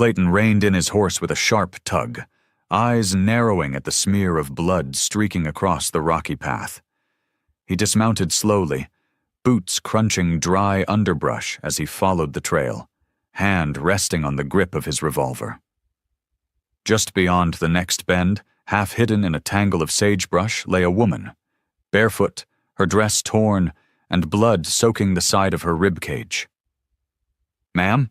Clayton reined in his horse with a sharp tug, eyes narrowing at the smear of blood streaking across the rocky path. He dismounted slowly, boots crunching dry underbrush as he followed the trail, hand resting on the grip of his revolver. Just beyond the next bend, half hidden in a tangle of sagebrush, lay a woman, barefoot, her dress torn, and blood soaking the side of her ribcage. "Ma'am?"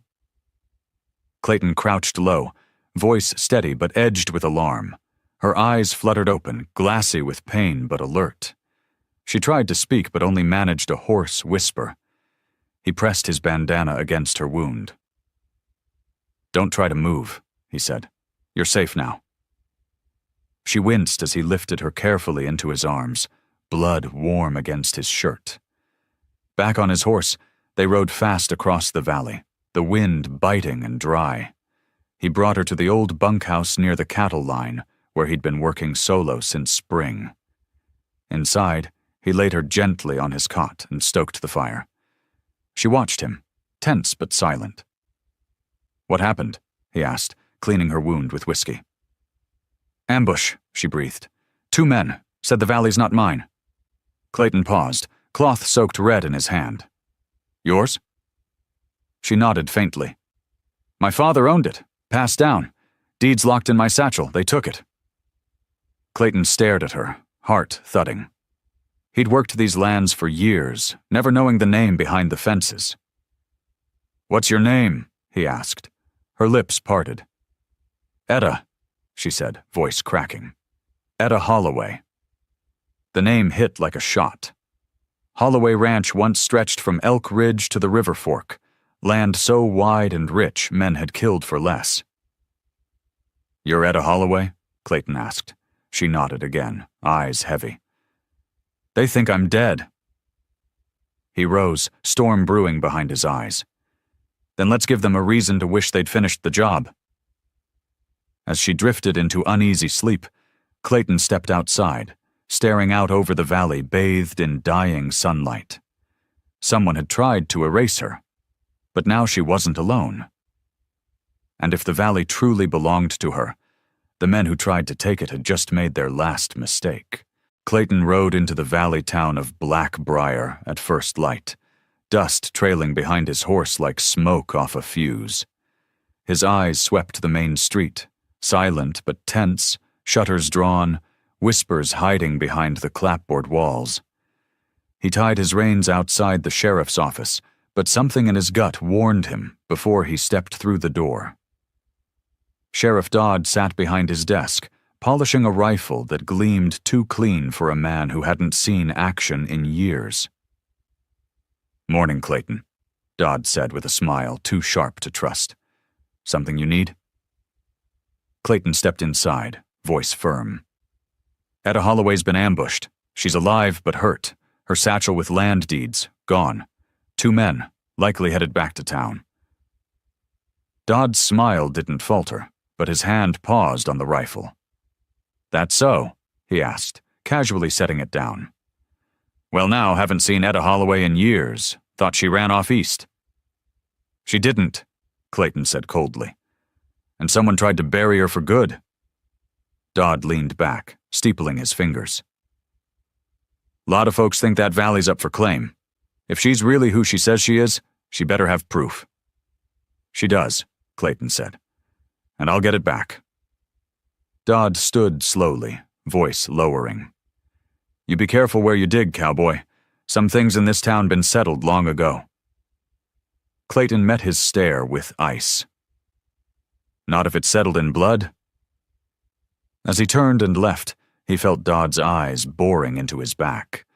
Clayton crouched low, voice steady but edged with alarm. Her eyes fluttered open, glassy with pain but alert. She tried to speak but only managed a hoarse whisper. He pressed his bandana against her wound. "Don't try to move," he said. "You're safe now." She winced as he lifted her carefully into his arms, blood warm against his shirt. Back on his horse, they rode fast across the valley, the wind biting and dry. He brought her to the old bunkhouse near the cattle line, where he'd been working solo since spring. Inside, he laid her gently on his cot and stoked the fire. She watched him, tense but silent. "What happened?" he asked, cleaning her wound with whiskey. "Ambush," she breathed. "2 men, said the valley's not mine." Clayton paused, cloth soaked red in his hand. "Yours?" She nodded faintly. "My father owned it, passed down. Deeds locked in my satchel, they took it." Clayton stared at her, heart thudding. He'd worked these lands for years, never knowing the name behind the fences. "What's your name?" he asked. Her lips parted. "Etta," she said, voice cracking. "Etta Holloway." The name hit like a shot. Holloway Ranch once stretched from Elk Ridge to the river fork, land so wide and rich men had killed for less. "You're Etta Holloway?" Clayton asked. She nodded again, eyes heavy. "They think I'm dead." He rose, storm brewing behind his eyes. "Then let's give them a reason to wish they'd finished the job." As she drifted into uneasy sleep, Clayton stepped outside, staring out over the valley bathed in dying sunlight. Someone had tried to erase her, but now she wasn't alone. And if the valley truly belonged to her, the men who tried to take it had just made their last mistake. Clayton rode into the valley town of Blackbriar at first light, dust trailing behind his horse like smoke off a fuse. His eyes swept the main street, silent but tense, shutters drawn, whispers hiding behind the clapboard walls. He tied his reins outside the sheriff's office, but something in his gut warned him before he stepped through the door. Sheriff Dodd sat behind his desk, polishing a rifle that gleamed too clean for a man who hadn't seen action in years. "Morning, Clayton," Dodd said with a smile too sharp to trust. "Something you need?" Clayton stepped inside, voice firm. "Etta Holloway's been ambushed. She's alive but hurt. Her satchel with land deeds, gone. 2 men, likely headed back to town." Dodd's smile didn't falter, but his hand paused on the rifle. "That so?" he asked, casually setting it down. "Well, now, haven't seen Etta Holloway in years. Thought she ran off east." "She didn't," Clayton said coldly. "And someone tried to bury her for good." Dodd leaned back, steepling his fingers. "Lot of folks think that valley's up for claim. If she's really who she says she is, she better have proof." "She does," Clayton said. "And I'll get it back." Dodd stood slowly, voice lowering. "You be careful where you dig, cowboy. Some things in this town been settled long ago." Clayton met his stare with ice. "Not if it's settled in blood?" As he turned and left, he felt Dodd's eyes boring into his back.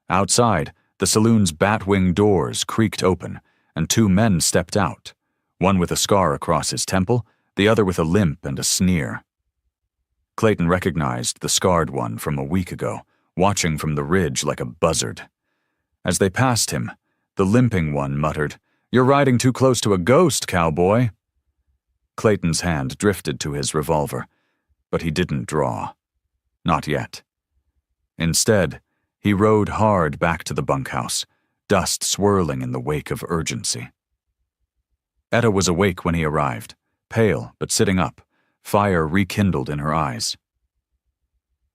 Outside, the saloon's bat-wing doors creaked open, and 2 men stepped out, one with a scar across his temple, the other with a limp and a sneer. Clayton recognized the scarred one from a week ago, watching from the ridge like a buzzard. As they passed him, the limping one muttered, "You're riding too close to a ghost, cowboy." Clayton's hand drifted to his revolver, but he didn't draw. Not yet. Instead, he rode hard back to the bunkhouse, dust swirling in the wake of urgency. Etta was awake when he arrived, pale but sitting up, fire rekindled in her eyes.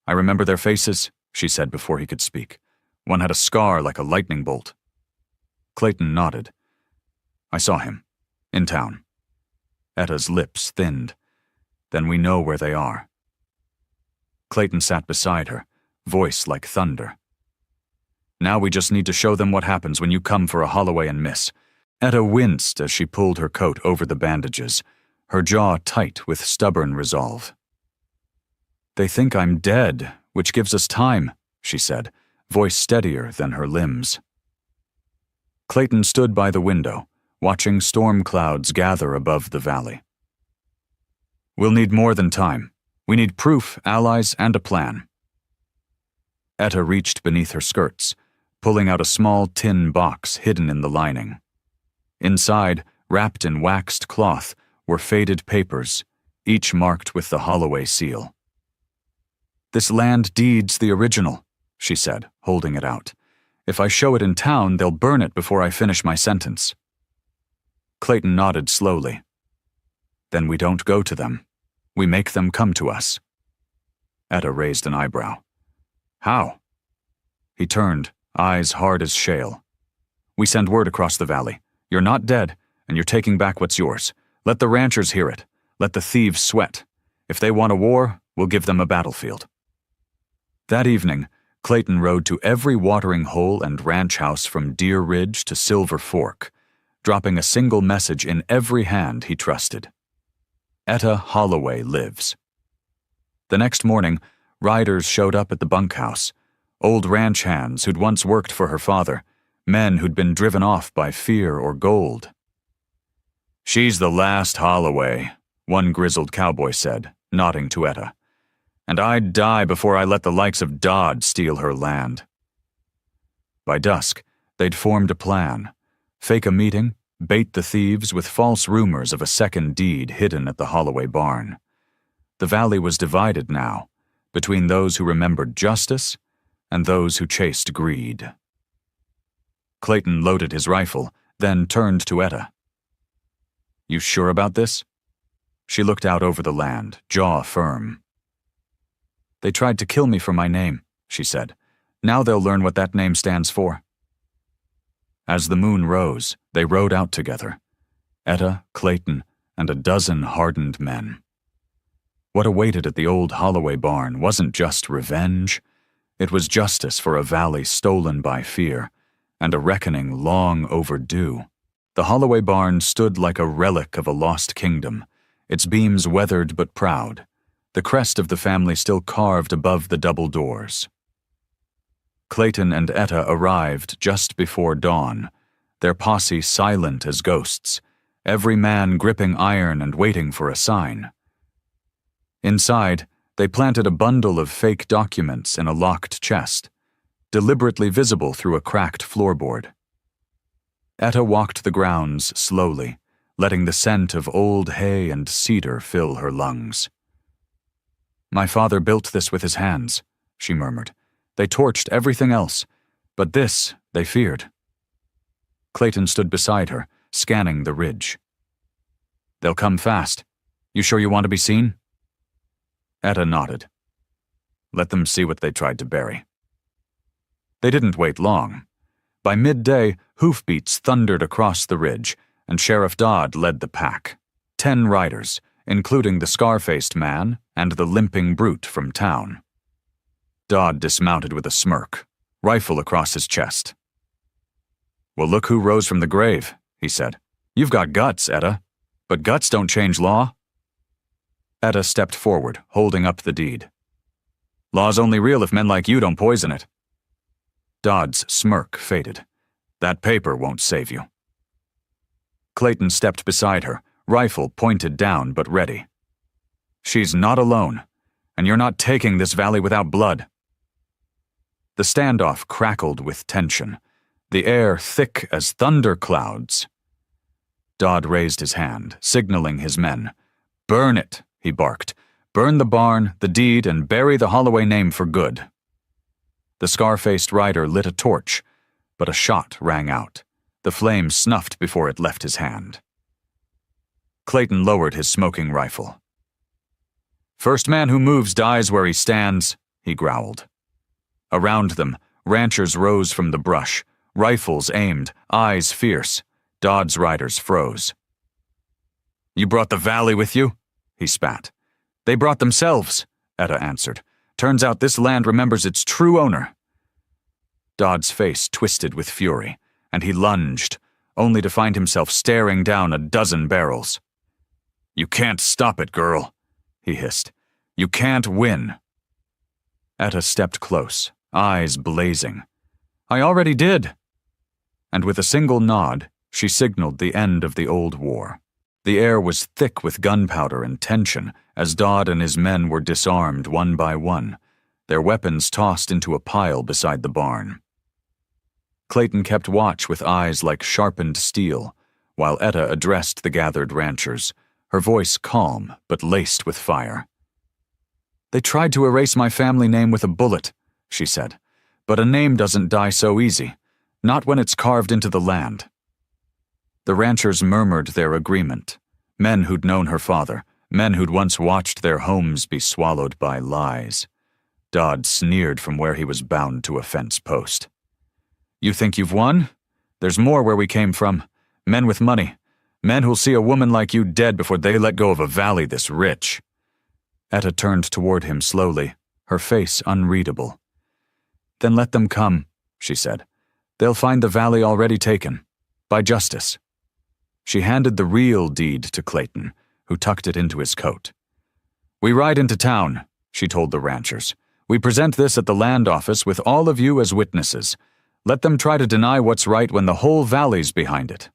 "I remember their faces," she said before he could speak. "One had a scar like a lightning bolt." Clayton nodded. "I saw him. In town." Etta's lips thinned. "Then we know where they are." Clayton sat beside her, voice like thunder. "Now we just need to show them what happens when you come for a Holloway and miss." Etta winced as she pulled her coat over the bandages, her jaw tight with stubborn resolve. "They think I'm dead, which gives us time," she said, voice steadier than her limbs. Clayton stood by the window, watching storm clouds gather above the valley. "We'll need more than time. We need proof, allies, and a plan." Etta reached beneath her skirts, pulling out a small tin box hidden in the lining. Inside, wrapped in waxed cloth, were faded papers, each marked with the Holloway seal. "This land deed's the original," she said, holding it out. "If I show it in town, they'll burn it before I finish my sentence." Clayton nodded slowly. "Then we don't go to them. We make them come to us." Etta raised an eyebrow. "How?" He turned, eyes hard as shale. "We send word across the valley. You're not dead, and you're taking back what's yours. Let the ranchers hear it. Let the thieves sweat. If they want a war, we'll give them a battlefield." That evening, Clayton rode to every watering hole and ranch house from Deer Ridge to Silver Fork, dropping a single message in every hand he trusted. Etta Holloway lives. The next morning, riders showed up at the bunkhouse, old ranch hands who'd once worked for her father, men who'd been driven off by fear or gold. "She's the last Holloway," one grizzled cowboy said, nodding to Etta. "And I'd die before I let the likes of Dodd steal her land." By dusk, they'd formed a plan: fake a meeting, bait the thieves with false rumors of a second deed hidden at the Holloway barn. The valley was divided now, between those who remembered justice and those who chased greed. Clayton loaded his rifle, then turned to Etta. "You sure about this?" She looked out over the land, jaw firm. "They tried to kill me for my name," she said. "Now they'll learn what that name stands for." As the moon rose, they rode out together. Etta, Clayton, and a dozen hardened men. What awaited at the old Holloway barn wasn't just revenge. It was justice for a valley stolen by fear, and a reckoning long overdue. The Holloway barn stood like a relic of a lost kingdom, its beams weathered but proud, the crest of the family still carved above the double doors. Clayton and Etta arrived just before dawn, their posse silent as ghosts, every man gripping iron and waiting for a sign. Inside, they planted a bundle of fake documents in a locked chest, deliberately visible through a cracked floorboard. Etta walked the grounds slowly, letting the scent of old hay and cedar fill her lungs. "My father built this with his hands," she murmured. "They torched everything else, but this they feared." Clayton stood beside her, scanning the ridge. "They'll come fast. You sure you want to be seen?" Etta nodded. "Let them see what they tried to bury." They didn't wait long. By midday, hoofbeats thundered across the ridge, and Sheriff Dodd led the pack. 10 riders, including the scar-faced man and the limping brute from town. Dodd dismounted with a smirk, rifle across his chest. "Well, look who rose from the grave," he said. "You've got guts, Etta, but guts don't change law." Etta stepped forward, holding up the deed. "Law's only real if men like you don't poison it." Dodd's smirk faded. "That paper won't save you." Clayton stepped beside her, rifle pointed down but ready. "She's not alone, and you're not taking this valley without blood." The standoff crackled with tension, the air thick as thunder clouds. Dodd raised his hand, signaling his men. "Burn it," he barked. "Burn the barn, the deed, and bury the Holloway name for good." The scar-faced rider lit a torch, but a shot rang out. The flame snuffed before it left his hand. Clayton lowered his smoking rifle. "First man who moves dies where he stands," he growled. Around them, ranchers rose from the brush, rifles aimed, eyes fierce. Dodd's riders froze. "You brought the valley with you?" he spat. "They brought themselves," Etta answered. "Turns out this land remembers its true owner." Dodd's face twisted with fury, and he lunged, only to find himself staring down a dozen barrels. "You can't stop it, girl," he hissed. "You can't win." Etta stepped close, eyes blazing. "I already did." And with a single nod, she signaled the end of the old war. The air was thick with gunpowder and tension as Dodd and his men were disarmed one by one, their weapons tossed into a pile beside the barn. Clayton kept watch with eyes like sharpened steel, while Etta addressed the gathered ranchers, her voice calm but laced with fire. "They tried to erase my family name with a bullet," she said, "but a name doesn't die so easy, not when it's carved into the land." The ranchers murmured their agreement, men who'd known her father, men who'd once watched their homes be swallowed by lies. Dodd sneered from where he was bound to a fence post. "You think you've won? There's more where we came from. Men with money. Men who'll see a woman like you dead before they let go of a valley this rich." Etta turned toward him slowly, her face unreadable. "Then let them come," she said. "They'll find the valley already taken. By justice." She handed the real deed to Clayton, who tucked it into his coat. "We ride into town," she told the ranchers. "We present this at the land office with all of you as witnesses. Let them try to deny what's right when the whole valley's behind it."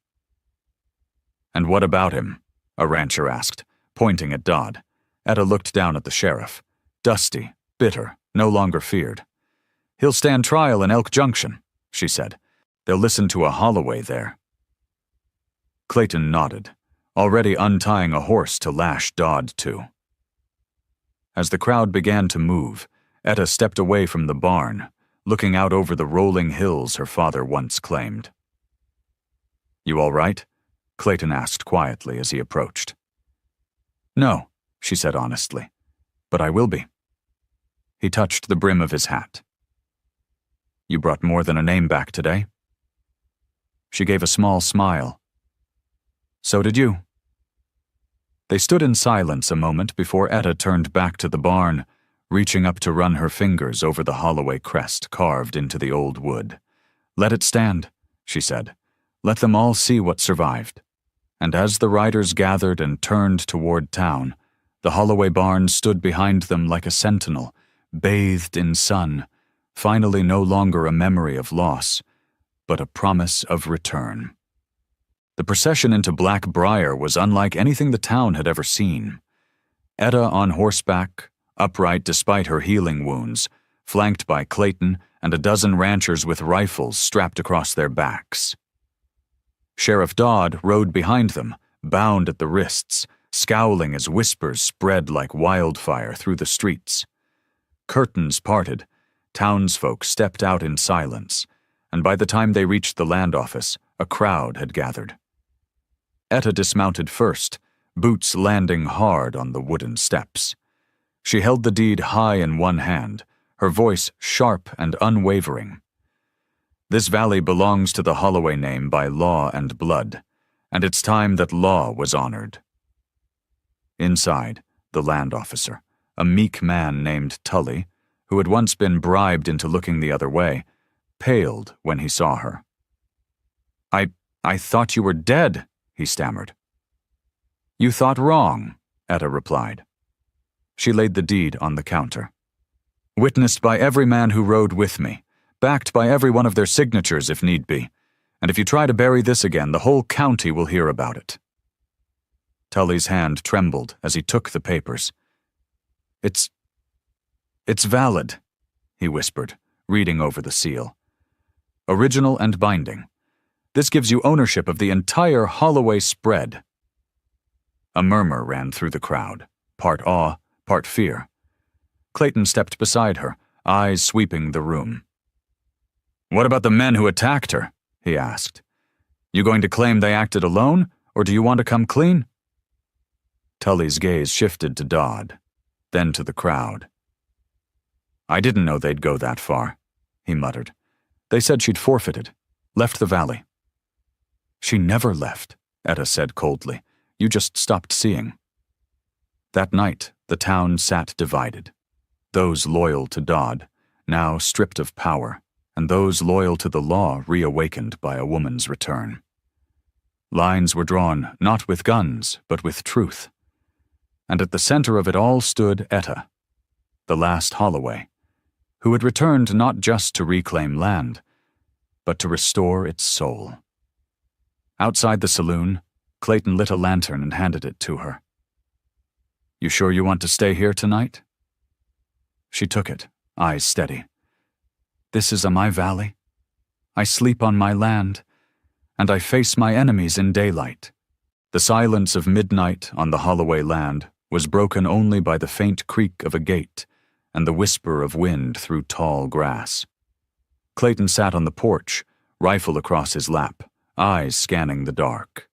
"And what about him?" a rancher asked, pointing at Dodd. Etta looked down at the sheriff. Dusty, bitter, no longer feared. "He'll stand trial in Elk Junction," she said. "They'll listen to a Holloway there." Clayton nodded, already untying a horse to lash Dodd to. As the crowd began to move, Etta stepped away from the barn, looking out over the rolling hills her father once claimed. "You all right?" Clayton asked quietly as he approached. "No," she said honestly, "but I will be." He touched the brim of his hat. "You brought more than a name back today?" She gave a small smile. "So did you." They stood in silence a moment before Etta turned back to the barn, reaching up to run her fingers over the Holloway crest carved into the old wood. "Let it stand," she said. "Let them all see what survived." And as the riders gathered and turned toward town, the Holloway barn stood behind them like a sentinel, bathed in sun, finally no longer a memory of loss, but a promise of return. The procession into Black Briar was unlike anything the town had ever seen. Etta on horseback, upright despite her healing wounds, flanked by Clayton and a dozen ranchers with rifles strapped across their backs. Sheriff Dodd rode behind them, bound at the wrists, scowling as whispers spread like wildfire through the streets. Curtains parted, townsfolk stepped out in silence, and by the time they reached the land office, a crowd had gathered. Etta dismounted first, boots landing hard on the wooden steps. She held the deed high in one hand, her voice sharp and unwavering. "This valley belongs to the Holloway name by law and blood, and it's time that law was honored." Inside, the land officer, a meek man named Tully, who had once been bribed into looking the other way, paled when he saw her. I thought you were dead," he stammered. "You thought wrong," Etta replied. She laid the deed on the counter. "Witnessed by every man who rode with me, backed by every one of their signatures if need be, and if you try to bury this again, the whole county will hear about it." Tully's hand trembled as he took the papers. It's valid," he whispered, reading over the seal. "Original and binding. This gives you ownership of the entire Holloway spread." A murmur ran through the crowd, part awe, part fear. Clayton stepped beside her, eyes sweeping the room. "What about the men who attacked her?" he asked. "You going to claim they acted alone, or do you want to come clean?" Tully's gaze shifted to Dodd, then to the crowd. "I didn't know they'd go that far," he muttered. "They said she'd forfeited, left the valley." "She never left," Etta said coldly. "You just stopped seeing." That night, the town sat divided. Those loyal to Dodd, now stripped of power, and those loyal to the law reawakened by a woman's return. Lines were drawn not with guns, but with truth. And at the center of it all stood Etta, the last Holloway, who had returned not just to reclaim land, but to restore its soul. Outside the saloon, Clayton lit a lantern and handed it to her. "You sure you want to stay here tonight?" She took it, eyes steady. "This is my valley. I sleep on my land, and I face my enemies in daylight." The silence of midnight on the Holloway land was broken only by the faint creak of a gate and the whisper of wind through tall grass. Clayton sat on the porch, rifle across his lap, eyes scanning the dark.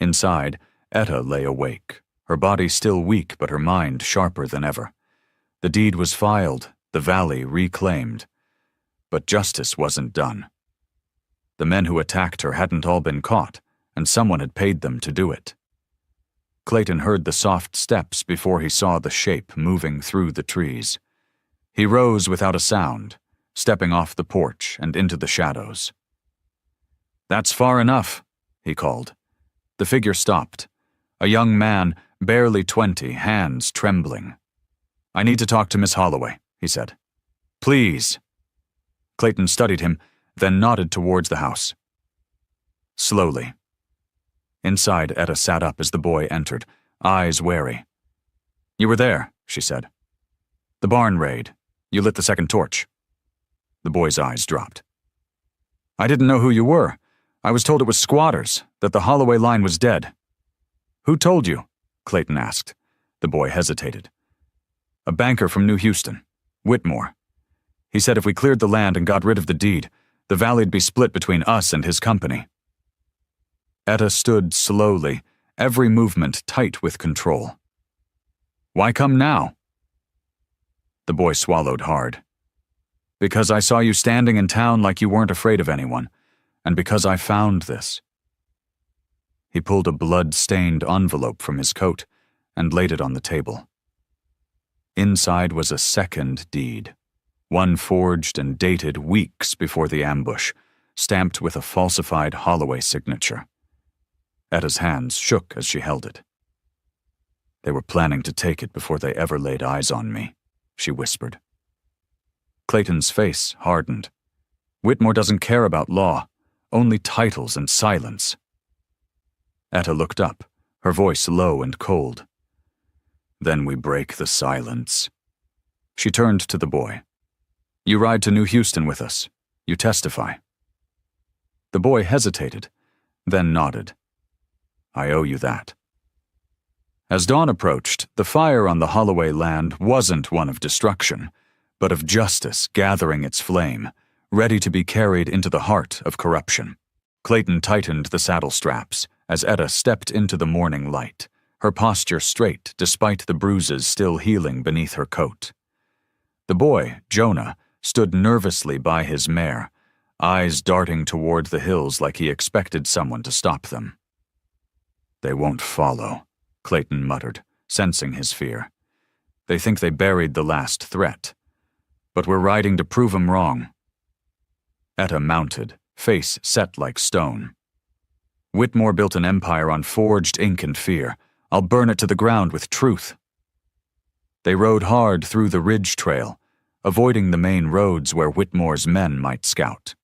Inside, Etta lay awake, her body still weak but her mind sharper than ever. The deed was filed, the valley reclaimed. But justice wasn't done. The men who attacked her hadn't all been caught, and someone had paid them to do it. Clayton heard the soft steps before he saw the shape moving through the trees. He rose without a sound, stepping off the porch and into the shadows. "That's far enough," he called. The figure stopped. A young man, barely 20, hands trembling. "I need to talk to Miss Holloway," he said. "Please." Clayton studied him, then nodded towards the house. Slowly. Inside, Etta sat up as the boy entered, eyes wary. "You were there," she said. "The barn raid. You lit the second torch." The boy's eyes dropped. "I didn't know who you were. I was told it was squatters, that the Holloway line was dead." "Who told you?" Clayton asked. The boy hesitated. "A banker from New Houston, Whitmore. He said if we cleared the land and got rid of the deed, the valley'd be split between us and his company." Etta stood slowly, every movement tight with control. "Why come now?" The boy swallowed hard. "Because I saw you standing in town like you weren't afraid of anyone, and because I found this." He pulled a blood-stained envelope from his coat and laid it on the table. Inside was a second deed, one forged and dated weeks before the ambush, stamped with a falsified Holloway signature. Etta's hands shook as she held it. "They were planning to take it before they ever laid eyes on me," she whispered. Clayton's face hardened. "Whitmore doesn't care about law, only titles and silence." Etta looked up, her voice low and cold. "Then we break the silence." She turned to the boy. "You ride to New Houston with us. You testify." The boy hesitated, then nodded. "I owe you that." As dawn approached, the fire on the Holloway land wasn't one of destruction, but of justice gathering its flame, ready to be carried into the heart of corruption. Clayton tightened the saddle straps as Etta stepped into the morning light, her posture straight despite the bruises still healing beneath her coat. The boy, Jonah, stood nervously by his mare, eyes darting toward the hills like he expected someone to stop them. "They won't follow," Clayton muttered, sensing his fear. "They think they buried the last threat. But we're riding to prove 'em wrong." Etta mounted, face set like stone. "Whitmore built an empire on forged ink and fear. I'll burn it to the ground with truth." They rode hard through the ridge trail, avoiding the main roads where Whitmore's men might scout.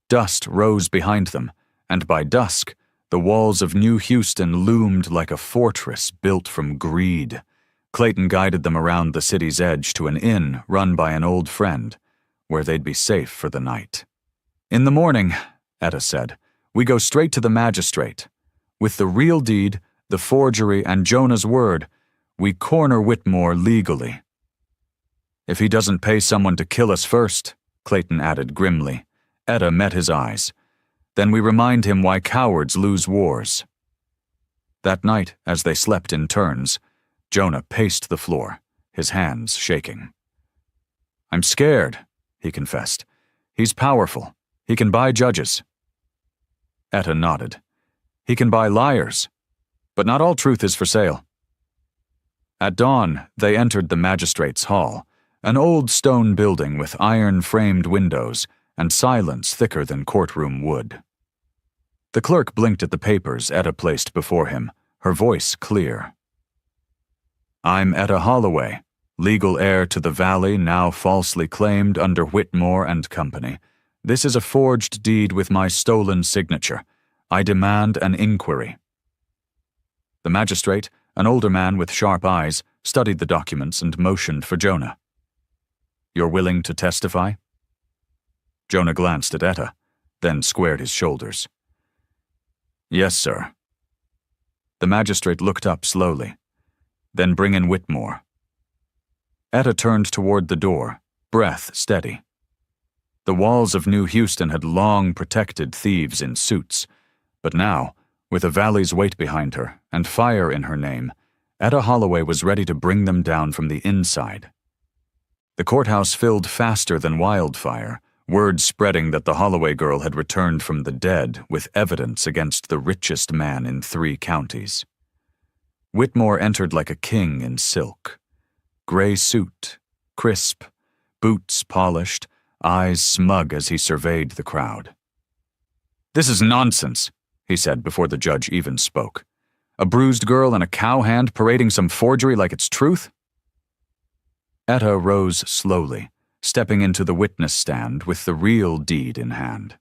Dust rose behind them, and by dusk, the walls of New Houston loomed like a fortress built from greed. Clayton guided them around the city's edge to an inn run by an old friend, where they'd be safe for the night. "In the morning," Etta said, "we go straight to the magistrate. With the real deed, the forgery, and Jonah's word, we corner Whitmore legally." "If he doesn't pay someone to kill us first," Clayton added grimly. Etta met his eyes. "Then we remind him why cowards lose wars." That night, as they slept in turns, Jonah paced the floor, his hands shaking. "I'm scared," he confessed. "He's powerful. He can buy judges." Etta nodded. "He can buy liars. But not all truth is for sale." At dawn, they entered the magistrate's hall, an old stone building with iron-framed windows and silence thicker than courtroom wood. The clerk blinked at the papers Etta placed before him, her voice clear. "I'm Etta Holloway, legal heir to the valley now falsely claimed under Whitmore and Company. This is a forged deed with my stolen signature. I demand an inquiry." The magistrate, an older man with sharp eyes, studied the documents and motioned for Jonah. "You're willing to testify?" Jonah glanced at Etta, then squared his shoulders. "Yes, sir." The magistrate looked up slowly. "Then bring in Whitmore." Etta turned toward the door, breath steady. The walls of New Houston had long protected thieves in suits, but now, with a valley's weight behind her and fire in her name, Etta Holloway was ready to bring them down from the inside. The courthouse filled faster than wildfire, word spreading that the Holloway girl had returned from the dead with evidence against the richest man in 3 counties. Whitmore entered like a king in silk. Gray suit, crisp, boots polished, eyes smug as he surveyed the crowd. "This is nonsense," he said before the judge even spoke. "A bruised girl and a cowhand parading some forgery like it's truth?" Etta rose slowly, stepping into the witness stand with the real deed in hand.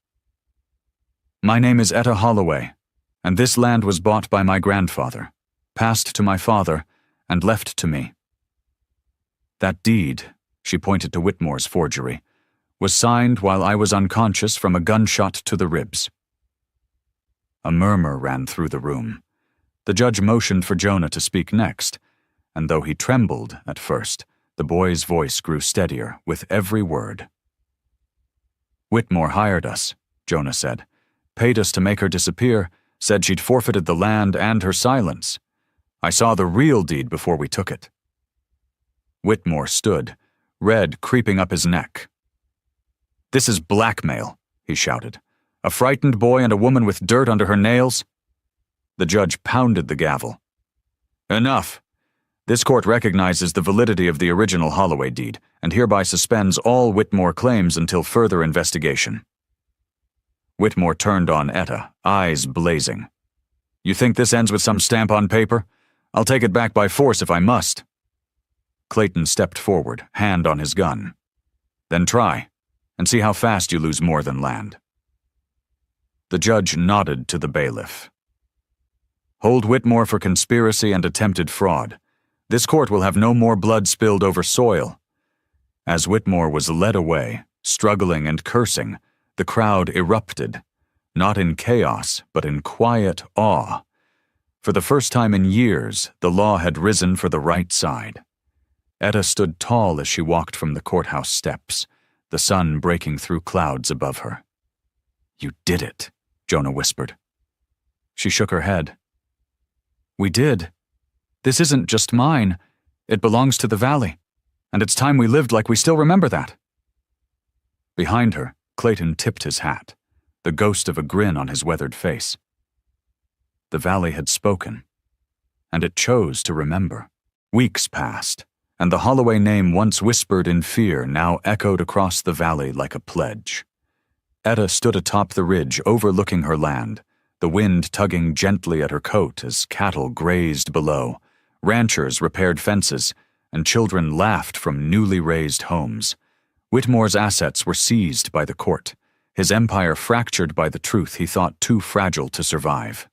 "My name is Etta Holloway, and this land was bought by my grandfather, passed to my father, and left to me. That deed," she pointed to Whitmore's forgery, "was signed while I was unconscious from a gunshot to the ribs." A murmur ran through the room. The judge motioned for Jonah to speak next, and though he trembled at first, the boy's voice grew steadier with every word. "Whitmore hired us," Jonah said, "paid us to make her disappear, said she'd forfeited the land and her silence. I saw the real deed before we took it." Whitmore stood, red creeping up his neck. "This is blackmail," he shouted. "A frightened boy and a woman with dirt under her nails?" The judge pounded the gavel. "Enough. This court recognizes the validity of the original Holloway deed and hereby suspends all Whitmore claims until further investigation." Whitmore turned on Etta, eyes blazing. "You think this ends with some stamp on paper? I'll take it back by force if I must." Clayton stepped forward, hand on his gun. "Then try, and see how fast you lose more than land." The judge nodded to the bailiff. "Hold Whitmore for conspiracy and attempted fraud. This court will have no more blood spilled over soil." As Whitmore was led away, struggling and cursing, the crowd erupted, not in chaos, but in quiet awe. For the first time in years, the law had risen for the right side. Etta stood tall as she walked from the courthouse steps, the sun breaking through clouds above her. "You did it," Jonah whispered. She shook her head. "We did. This isn't just mine. It belongs to the valley, and it's time we lived like we still remember that." Behind her, Clayton tipped his hat, the ghost of a grin on his weathered face. The valley had spoken, and it chose to remember. Weeks passed, and the Holloway name once whispered in fear now echoed across the valley like a pledge. Etta stood atop the ridge overlooking her land, the wind tugging gently at her coat as cattle grazed below. Ranchers repaired fences, and children laughed from newly raised homes. Whitmore's assets were seized by the court, his empire fractured by the truth he thought too fragile to survive.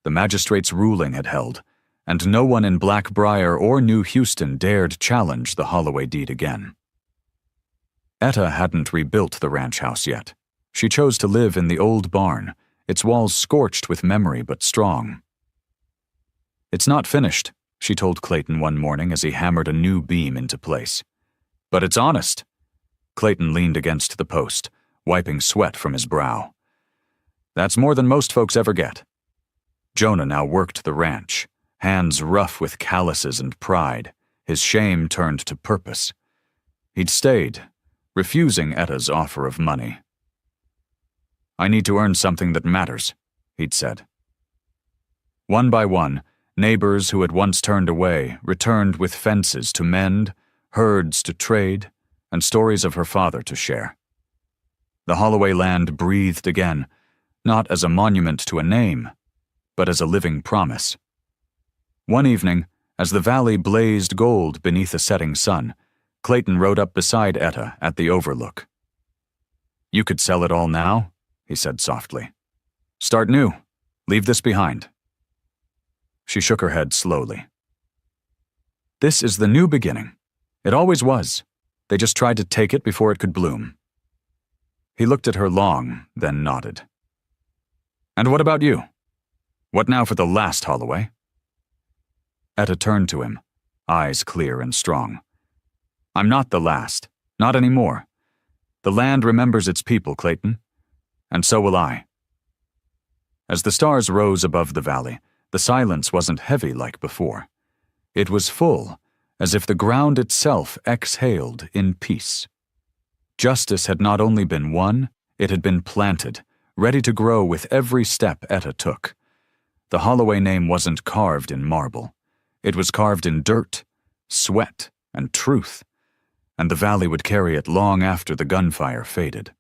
The magistrate's ruling had held, and no one in Blackbriar or New Houston dared challenge the Holloway deed again. Etta hadn't rebuilt the ranch house yet. She chose to live in the old barn, its walls scorched with memory but strong. "It's not finished," she told Clayton one morning as he hammered a new beam into place. "But it's honest." Clayton leaned against the post, wiping sweat from his brow. "That's more than most folks ever get." Jonah now worked the ranch, hands rough with calluses and pride, his shame turned to purpose. He'd stayed, refusing Etta's offer of money. "I need to earn something that matters," he'd said. One by one, neighbors who had once turned away returned with fences to mend, herds to trade, and stories of her father to share. The Holloway land breathed again, not as a monument to a name, but as a living promise. One evening, as the valley blazed gold beneath a setting sun, Clayton rode up beside Etta at the overlook. "You could sell it all now," he said softly. "Start new. Leave this behind." She shook her head slowly. "This is the new beginning. It always was. They just tried to take it before it could bloom." He looked at her long, then nodded. "And what about you? What now for the last Holloway?" Etta turned to him, eyes clear and strong. "I'm not the last. Not anymore. The land remembers its people, Clayton. And so will I." As the stars rose above the valley, the silence wasn't heavy like before. It was full, as if the ground itself exhaled in peace. Justice had not only been won, it had been planted, ready to grow with every step Etta took. The Holloway name wasn't carved in marble. It was carved in dirt, sweat, and truth, and the valley would carry it long after the gunfire faded.